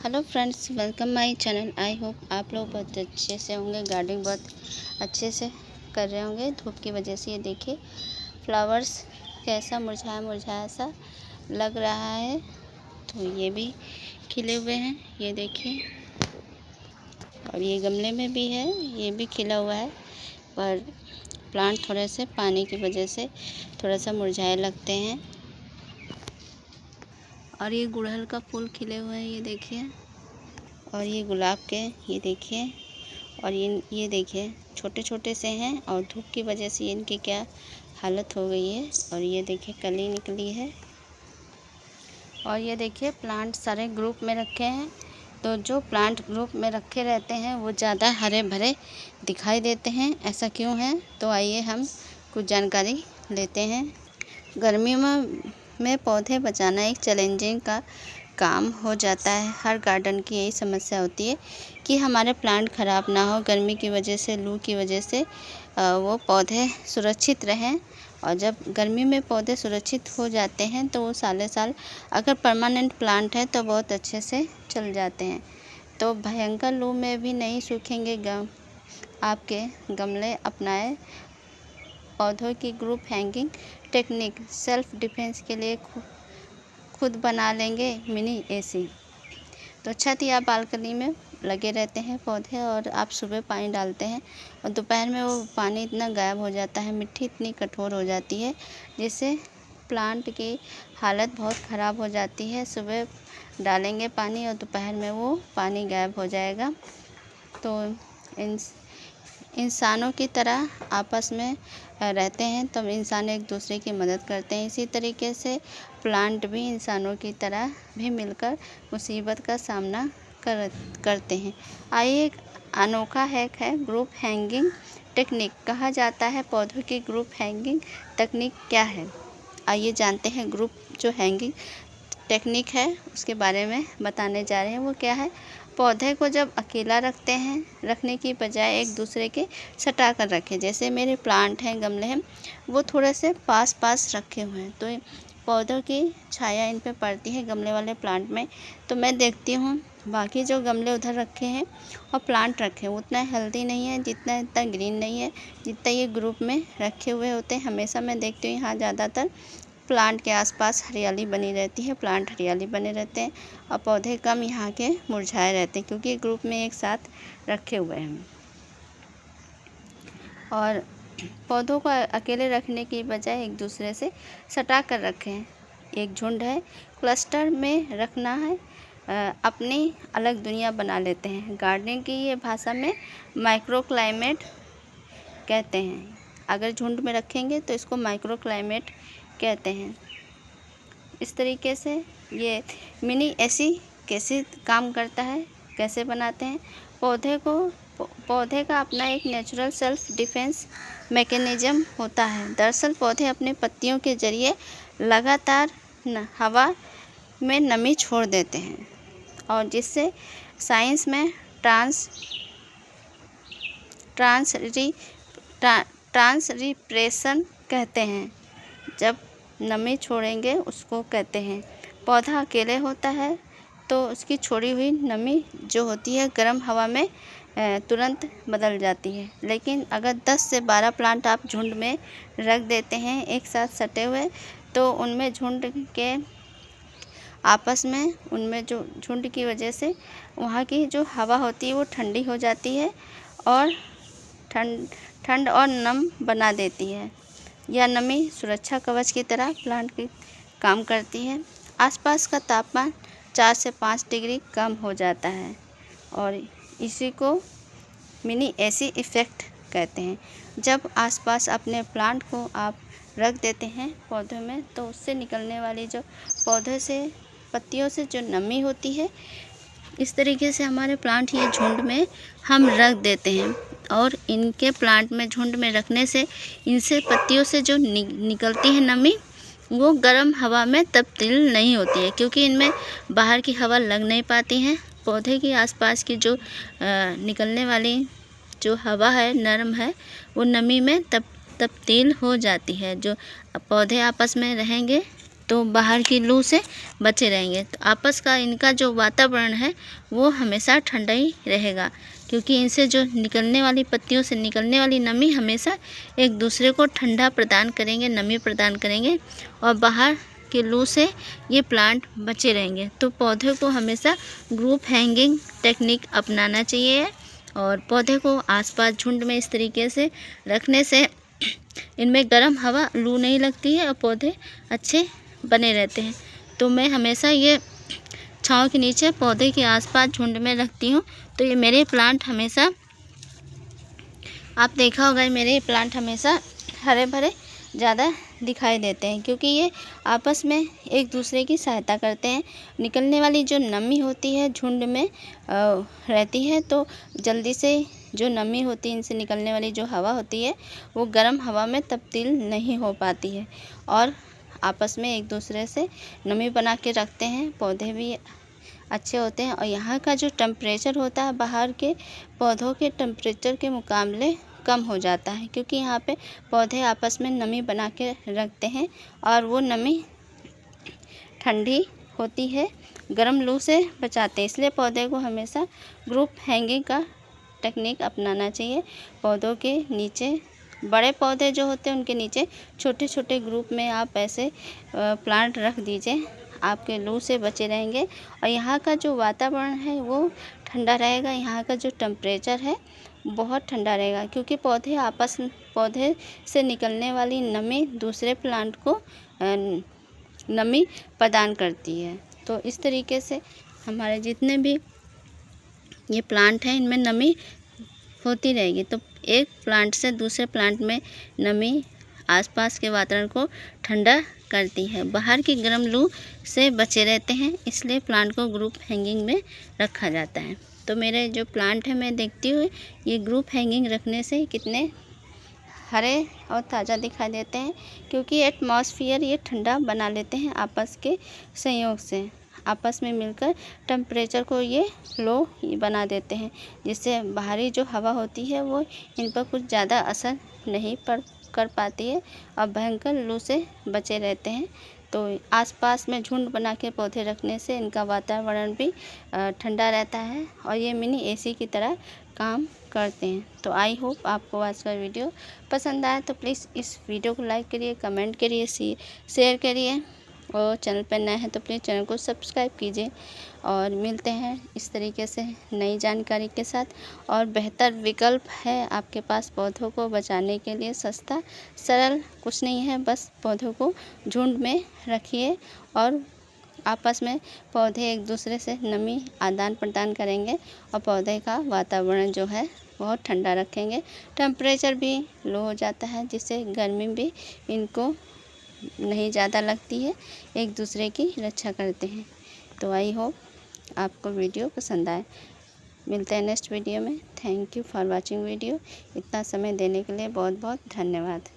Hello friends, welcome my channel. I hope आप लोग बहुत अच्छे से होंगे, गार्डनिंग बहुत अच्छे से कर रहे होंगे। धूप की वजह से ये देखिए फ्लावर्स कैसा मुरझाया मुरझाया सा लग रहा है। तो ये भी खिले हुए हैं, ये देखिए। और ये गमले में भी है, ये भी खिला हुआ है, पर प्लांट थोड़े से पानी की वजह से थोड़ा सा मुरझाए लगते हैं। और ये गुड़हल का फूल खिले हुए हैं, ये देखिए। और ये गुलाब के, ये देखिए। और ये देखिए छोटे छोटे से हैं और धूप की वजह से इनकी क्या हालत हो गई है। और ये देखिए कली निकली है। और ये देखिए प्लांट सारे ग्रुप में रखे हैं, तो जो प्लांट ग्रुप में रखे रहते हैं वो ज़्यादा हरे भरे दिखाई देते हैं। ऐसा क्यों है, तो आइए हम कुछ जानकारी लेते हैं। गर्मियों में पौधे बचाना एक चैलेंजिंग का काम हो जाता है। हर गार्डन की यही समस्या होती है कि हमारे प्लांट ख़राब ना हो, गर्मी की वजह से, लू की वजह से वो पौधे सुरक्षित रहें। और जब गर्मी में पौधे सुरक्षित हो जाते हैं तो वो साले साल, अगर परमानेंट प्लांट है तो बहुत अच्छे से चल जाते हैं। तो भयंकर लू में भी नहीं सूखेंगे आपके गमले। अपनाए पौधों की group hanging technique. Self defence के लिए खुद बना लेंगे मिनी एसी। तो छत या बालकनी में लगे रहते हैं पौधे, और आप सुबह पानी डालते हैं और दोपहर में वो पानी इतना गायब हो जाता है, मिट्टी इतनी कठोर हो जाती है जिससे प्लांट की हालत बहुत ख़राब हो जाती है। सुबह डालेंगे पानी और दोपहर में वो पानी गायब हो जाएगा। तो इंसानों की तरह आपस में रहते हैं, तब इंसान एक दूसरे की मदद करते हैं। इसी तरीके से प्लांट भी इंसानों की तरह भी मिलकर मुसीबत का सामना करते हैं। आइए, एक अनोखा हैक है ग्रुप हैंगिंग टेक्निक। कहा जाता है पौधों की ग्रुप हैंगिंग टेक्निक क्या है, आइए जानते हैं। ग्रुप जो हैंगिंग टेक्निक है उसके बारे में बताने जा रहे हैं। वो क्या है, पौधे को जब अकेला रखते हैं, रखने की बजाय एक दूसरे के सटा कर रखें। जैसे मेरे प्लांट हैं, गमले हैं, वो थोड़े से पास पास रखे हुए हैं, तो पौधों की छाया इन पे पड़ती है गमले वाले प्लांट में। तो मैं देखती हूँ बाकी जो गमले उधर रखे हैं और प्लांट रखे हैं उतना हेल्दी नहीं है, इतना ग्रीन नहीं है जितना ये ग्रुप में रखे हुए होते हैं। हमेशा मैं देखती हूँ यहाँ ज़्यादातर प्लांट के आसपास हरियाली बनी रहती है, प्लांट हरियाली बने रहते हैं और पौधे कम यहाँ के मुरझाए रहते हैं, क्योंकि ग्रुप में एक साथ रखे हुए हैं। और पौधों को अकेले रखने की बजाय एक दूसरे से सटा कर रखें। एक झुंड है, क्लस्टर में रखना है, अपनी अलग दुनिया बना लेते हैं। गार्डनिंग की ये भाषा में माइक्रो क्लाइमेट कहते हैं। अगर झुंड में रखेंगे तो इसको माइक्रो क्लाइमेट कहते हैं। इस तरीके से ये मिनी एसी कैसे काम करता है, कैसे बनाते हैं। पौधे का अपना एक नेचुरल सेल्फ डिफेंस मैकेनिज्म होता है। दरअसल पौधे अपने पत्तियों के जरिए लगातार हवा में नमी छोड़ देते हैं, और जिससे साइंस में ट्रांसरिप्रेशन कहते हैं। जब नमी छोड़ेंगे उसको कहते हैं। पौधा अकेले होता है तो उसकी छोड़ी हुई नमी जो होती है गर्म हवा में तुरंत बदल जाती है। लेकिन अगर 10 से 12 प्लांट आप झुंड में रख देते हैं एक साथ सटे हुए, तो उनमें झुंड के आपस में, उनमें जो झुंड की वजह से वहाँ की जो हवा होती है वो ठंडी हो जाती है और ठंड और नम बना देती है। यह नमी सुरक्षा कवच की तरह प्लांट की काम करती है। आसपास का तापमान 4 से 5 डिग्री कम हो जाता है, और इसी को मिनी एसी इफ़ेक्ट कहते हैं। जब आसपास अपने प्लांट को आप रख देते हैं पौधों में, तो उससे निकलने वाली जो पौधे से, पत्तियों से जो नमी होती है, इस तरीके से हमारे प्लांट ये झुंड में हम रख देते हैं। और इनके प्लांट में झुंड में रखने से इनसे पत्तियों से जो निकलती है नमी, वो गर्म हवा में तब्दील नहीं होती है, क्योंकि इनमें बाहर की हवा लग नहीं पाती है। पौधे के आसपास की जो निकलने वाली जो हवा है, नरम है, वो नमी में तब्दील हो जाती है। जो पौधे आपस में रहेंगे तो बाहर की लू से बचे रहेंगे। तो आपस का इनका जो वातावरण है वो हमेशा ठंडा ही रहेगा, क्योंकि इनसे जो निकलने वाली पत्तियों से निकलने वाली नमी हमेशा एक दूसरे को ठंडा प्रदान करेंगे, नमी प्रदान करेंगे, और बाहर के लू से ये प्लांट बचे रहेंगे। तो पौधे को हमेशा ग्रुप हैंगिंग टेक्निक अपनाना चाहिए, और पौधे को आसपास झुंड में इस तरीके से रखने से इनमें गर्म हवा, लू नहीं लगती है और पौधे अच्छे बने रहते हैं। तो मैं हमेशा ये छांव के नीचे पौधे के आसपास झुंड में रखती हूँ। तो ये मेरे प्लांट हमेशा, आप देखा होगा, मेरे प्लांट हमेशा हरे भरे ज़्यादा दिखाई देते हैं, क्योंकि ये आपस में एक दूसरे की सहायता करते हैं। निकलने वाली जो नमी होती है झुंड में रहती है, तो जल्दी से जो नमी होती है, इनसे निकलने वाली जो हवा होती है वो गर्म हवा में तब्दील नहीं हो पाती है, और आपस में एक दूसरे से नमी बना के रखते हैं। पौधे भी अच्छे होते हैं, और यहाँ का जो टेम्परेचर होता है बाहर के पौधों के टेम्परेचर के मुकाबले कम हो जाता है, क्योंकि यहाँ पे पौधे आपस में नमी बना के रखते हैं, और वो नमी ठंडी होती है, गर्म लू से बचाते हैं। इसलिए पौधे को हमेशा ग्रुप हैंगिंग का टेक्निक अपनाना चाहिए। पौधों के नीचे, बड़े पौधे जो होते हैं उनके नीचे छोटे छोटे ग्रुप में आप ऐसे प्लांट रख दीजिए, आपके लू से बचे रहेंगे, और यहाँ का जो वातावरण है वो ठंडा रहेगा। यहाँ का जो टेम्परेचर है बहुत ठंडा रहेगा, क्योंकि पौधे से निकलने वाली नमी दूसरे प्लांट को नमी प्रदान करती है। तो इस तरीके से हमारे जितने भी ये प्लांट हैं इनमें नमी होती रहेगी। तो एक प्लांट से दूसरे प्लांट में नमी आसपास के वातावरण को ठंडा करती है, बाहर की गर्म लू से बचे रहते हैं। इसलिए प्लांट को ग्रुप हैंगिंग में रखा जाता है। तो मेरे जो प्लांट है, मैं देखती हूँ ये ग्रुप हैंगिंग रखने से कितने हरे और ताज़ा दिखाई देते हैं, क्योंकि एटमॉस्फेयर ये ठंडा बना लेते हैं आपस के संयोग से। आपस में मिलकर टेम्परेचर को ये लो बना देते हैं, जिससे बाहरी जो हवा होती है वो इन पर कुछ ज़्यादा असर नहीं कर पाती है, और भयंकर लू से बचे रहते हैं। तो आसपास में झुंड बना के पौधे रखने से इनका वातावरण भी ठंडा रहता है, और ये मिनी एसी की तरह काम करते हैं। तो आई होप आपको आज का वीडियो पसंद आया। तो प्लीज़ इस वीडियो को लाइक करिए, कमेंट करिए, शेयर करिए, और चैनल पर नए हैं तो प्लीज़ चैनल को सब्सक्राइब कीजिए। और मिलते हैं इस तरीके से नई जानकारी के साथ, और बेहतर विकल्प है आपके पास पौधों को बचाने के लिए। सस्ता सरल कुछ नहीं है, बस पौधों को झुंड में रखिए, और आपस में पौधे एक दूसरे से नमी आदान प्रदान करेंगे, और पौधे का वातावरण जो है बहुत ठंडा रखेंगे। टेम्परेचर भी लो हो जाता है, जिससे गर्मी भी इनको नहीं ज़्यादा लगती है, एक दूसरे की रक्षा करते हैं। तो आई होप आपको वीडियो पसंद आए। मिलते हैं नेक्स्ट वीडियो में। Thank you for watching video. इतना समय देने के लिए बहुत बहुत धन्यवाद।